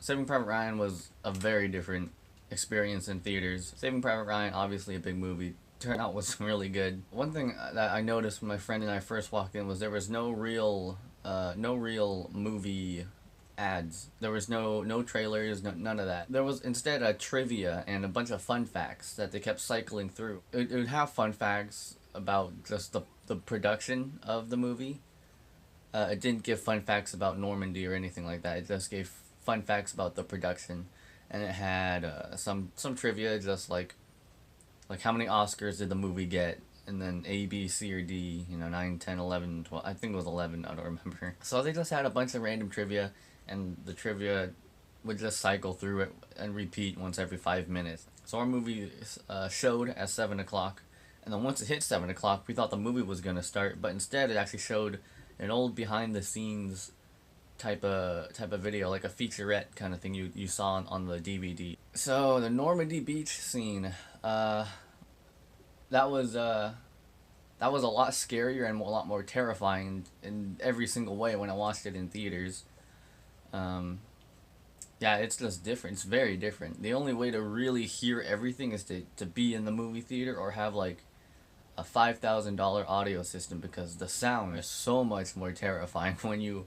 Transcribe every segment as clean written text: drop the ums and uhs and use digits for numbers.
Saving Private Ryan was a very different experience in theaters. Saving Private Ryan, obviously a big movie, turnout was really good. One thing that I noticed when my friend and I first walked in was there was no real movie ads. There was no trailers, none of that. There was instead a trivia and a bunch of fun facts that they kept cycling through. It would have fun facts about just the production of the movie. It didn't give fun facts about Normandy or anything like that. It just gave fun facts about the production, and it had some trivia, just like how many Oscars did the movie get, and then A, B, C, or D. 9, 10, 11, 12. I think it was 11. I don't remember. So they just had a bunch of random trivia, and the trivia would just cycle through it and repeat once every 5 minutes. So our movie showed at 7 o'clock, and then once it hit 7 o'clock, we thought the movie was gonna start, but instead it actually showed an old behind the scenes type of video, like a featurette kind of thing you saw on the DVD. So the Normandy beach scene, that was that was a lot scarier and a lot more terrifying in every single way when I watched it in theaters. Um, yeah, it's just different. It's very different. The only way to really hear everything is to be in the movie theater or have like a $5,000 audio system, because the sound is so much more terrifying when you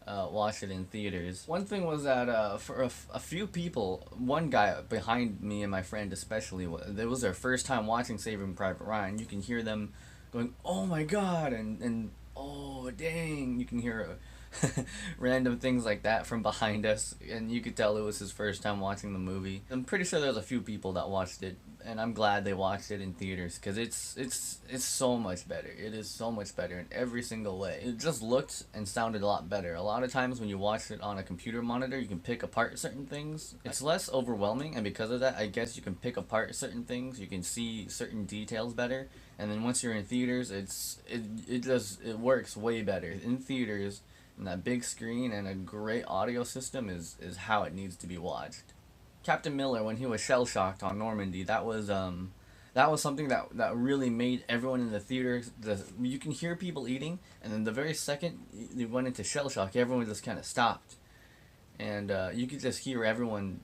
watch it in theaters. One thing was that for a few people, one guy behind me and my friend especially, it was their first time watching Saving Private Ryan. You can hear them going, "Oh my god," and "Oh dang." You can hear random things like that from behind us, and you could tell it was his first time watching the movie. I'm pretty sure there's a few people that watched it, and I'm glad they watched it in theaters, because it's so much better. It is so much better in every single way. It just looked and sounded a lot better. A lot of times when you watch it on a computer monitor, you can pick apart certain things. It's less overwhelming, and because of that, I guess you can pick apart certain things. You can see certain details better. And then once you're in theaters, it works way better. In theaters, and that big screen and a great audio system is how it needs to be watched. Captain Miller, when he was shell shocked on Normandy, that was something that really made everyone in the theater. You can hear people eating, and then the very second they went into shell shock, everyone just kind of stopped, and you could just hear everyone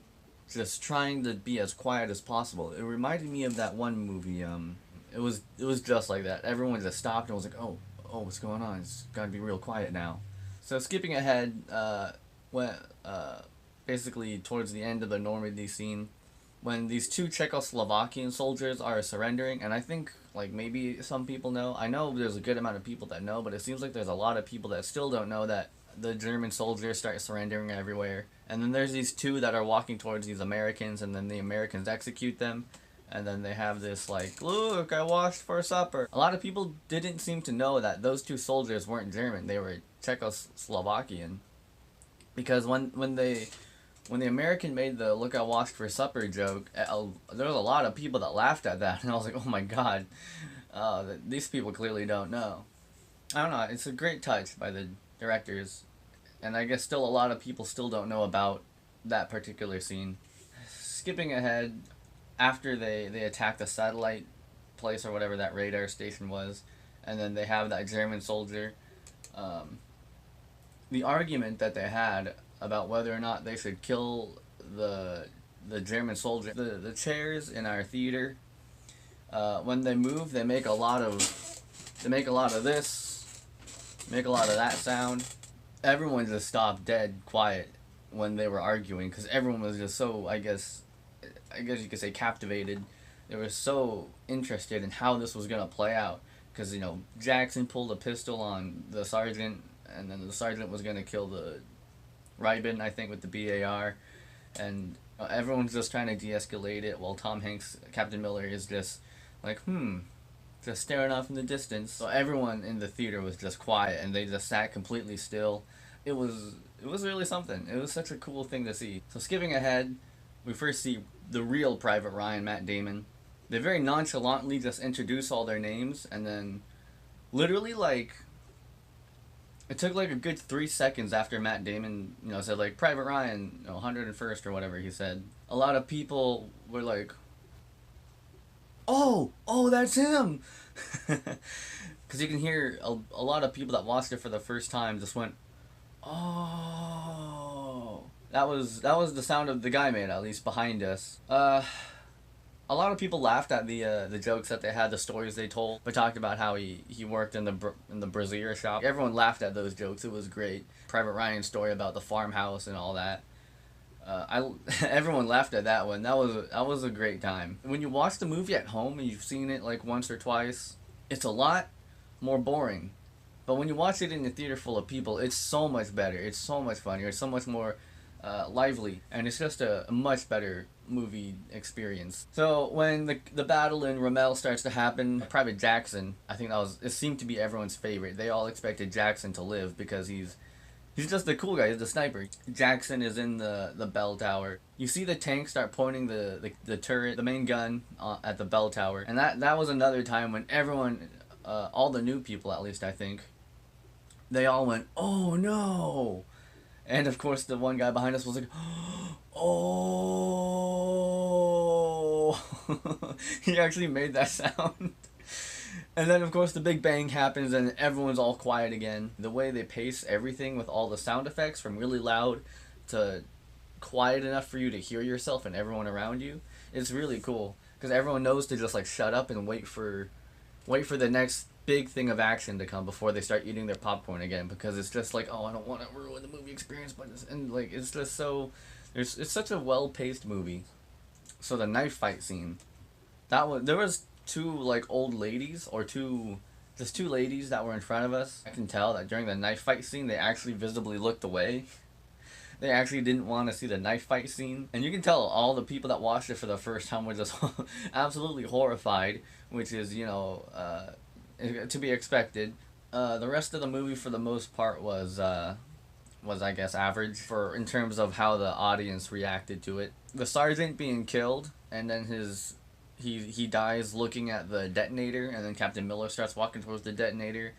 just trying to be as quiet as possible. It reminded me of that one movie. It was just like that. Everyone just stopped and was like, what's going on? It's got to be real quiet now. So skipping ahead, when basically towards the end of the Normandy scene, when these two Czechoslovakian soldiers are surrendering, and I think like maybe some people know. I know there's a good amount of people that know, but it seems like there's a lot of people that still don't know that the German soldiers start surrendering everywhere. And then there's these two that are walking towards these Americans, and then the Americans execute them. And then they have this like, "Look, I washed for supper." A lot of people didn't seem to know that those two soldiers weren't German; they were Czechoslovakian. Because when the American made the "Look, I washed for supper" joke, there was a lot of people that laughed at that, and I was like, "Oh my god, these people clearly don't know." I don't know. It's a great touch by the directors, and I guess still a lot of people still don't know about that particular scene. Skipping ahead, after they attack the satellite place or whatever that radar station was, and then they have that German soldier. Um, the argument that they had about whether or not they should kill the German soldier. The chairs in our theater, when they move, they make a lot of this, make a lot of that sound. Everyone just stopped dead quiet when they were arguing, because everyone was just so, I guess you could say, captivated. They were so interested in how this was gonna play out, because Jackson pulled a pistol on the sergeant, and then the sergeant was gonna kill the Ribin, I think, with the BAR, and everyone's just trying to de-escalate it, while Tom Hanks, Captain Miller, is just like, just staring off in the distance. So everyone in the theater was just quiet, and they just sat completely still. It was really something. It was such a cool thing to see. So skipping ahead, we first see the real Private Ryan, Matt Damon. They very nonchalantly just introduce all their names, and then literally like it took like a good 3 seconds after Matt Damon, said like Private Ryan, 101st or whatever he said. A lot of people were like, "Oh, that's him," because you can hear a lot of people that watched it for the first time just went, "Oh." That was the sound of the guy made, at least behind us. A lot of people laughed at the jokes that they had, the stories they told, but talked about how he worked in the brazier shop. Everyone laughed at those jokes. It was great. Private Ryan's story about the farmhouse and all that. I everyone laughed at that one. That was a great time. When you watch the movie at home and you've seen it like once or twice, it's a lot more boring. But when you watch it in a theater full of people, it's so much better. It's so much funnier. It's so much more lively, and it's just a much better movie experience. So when the battle in Rommel starts to happen, Private Jackson, I think it seemed to be everyone's favorite. They all expected Jackson to live because he's just the cool guy. He's the sniper. Jackson is in the bell tower. You see the tank start pointing the turret, the main gun at the bell tower, and that was another time when everyone, all the new people at least I think, they all went, "Oh no!" And of course, the one guy behind us was like, "Oh!" He actually made that sound. And then, of course, the big bang happens and everyone's all quiet again. The way they pace everything with all the sound effects from really loud to quiet enough for you to hear yourself and everyone around you, it's really cool. Because everyone knows to just like shut up and wait for the next big thing of action to come before they start eating their popcorn again, because it's just like, oh, I don't want to ruin the movie experience, but it's just so it's such a well-paced movie. So the knife fight scene, there was two like old ladies, or two ladies that were in front of us. I can tell that during the knife fight scene they actually visibly looked away. They actually didn't want to see the knife fight scene, and you can tell all the people that watched it for the first time were just absolutely horrified, which is to be expected. The rest of the movie, for the most part, was I guess average for in terms of how the audience reacted to it. The sergeant being killed, and then he dies looking at the detonator, and then Captain Miller starts walking towards the detonator.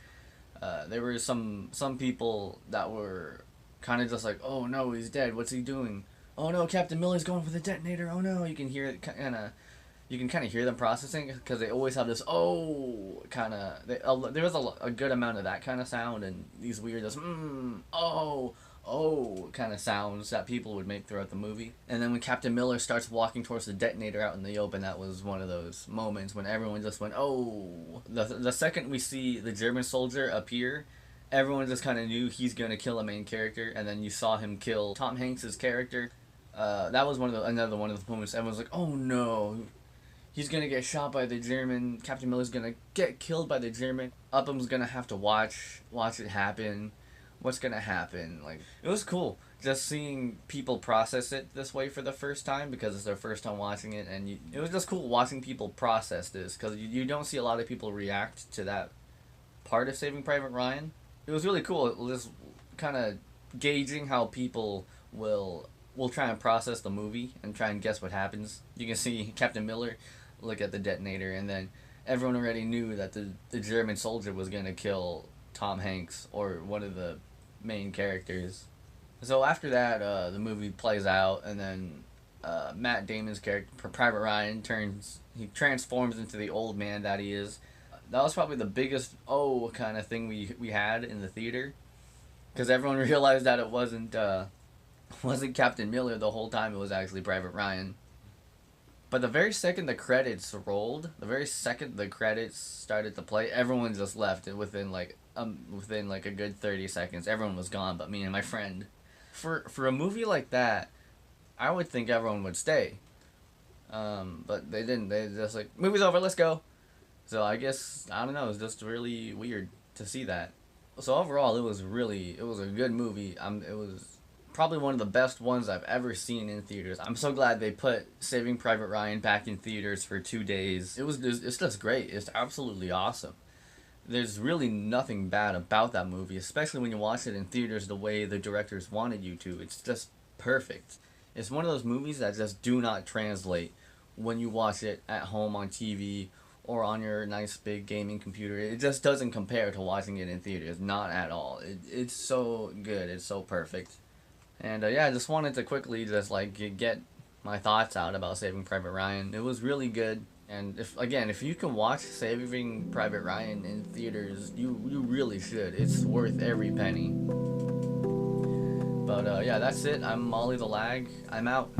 There were some people that were kind of just like, oh no, he's dead. What's he doing? Oh no, Captain Miller's going for the detonator. Oh no, you can hear it you can kind of hear them processing, because they always have this oh kind of. There was a good amount of that kind of sound, and these weird just oh kind of sounds that people would make throughout the movie. And then when Captain Miller starts walking towards the detonator out in the open, that was one of those moments when everyone just went oh. The second we see the German soldier appear, everyone just kind of knew he's gonna kill a main character, and then you saw him kill Tom Hanks's character. That was another one of the moments everyone's like, oh no, he's gonna get shot by the German. Captain Miller's gonna get killed by the German. Upham's gonna have to watch it happen. What's gonna happen? Like, it was cool just seeing people process it this way for the first time, because it's their first time watching it, and it was just cool watching people process this, because you don't see a lot of people react to that part of Saving Private Ryan. It was really cool. It was just kind of gauging how people will try and process the movie and try and guess what happens. You can see Captain Miller look at the detonator, and then everyone already knew that the German soldier was going to kill Tom Hanks, or one of the main characters. So after that, the movie plays out, and then Matt Damon's character, Private Ryan, transforms into the old man that he is. That was probably the biggest kind of thing we had in the theater, because everyone realized that it wasn't Captain Miller the whole time. It was actually Private Ryan. But the very second the credits rolled, the very second the credits started to play, everyone just left. Within like a good 30 seconds, everyone was gone but me and my friend. For a movie like that, I would think everyone would stay. But they didn't. They just like, movie's over, let's go. So I guess, I don't know, it was just really weird to see that. So overall, it was a good movie. It was probably one of the best ones I've ever seen in theaters. I'm so glad they put Saving Private Ryan back in theaters for 2 days. It's just great. It's absolutely awesome. There's really nothing bad about that movie, especially when you watch it in theaters the way the directors wanted you to. It's just perfect. It's one of those movies that just do not translate when you watch it at home on TV or on your nice big gaming computer. It just doesn't compare to watching it in theaters. Not at all. It's so good. It's so perfect. And I just wanted to quickly just like get my thoughts out about Saving Private Ryan. It was really good. And if you can watch Saving Private Ryan in theaters, you really should. It's worth every penny. But yeah, that's it. I'm Molly the Lag. I'm out.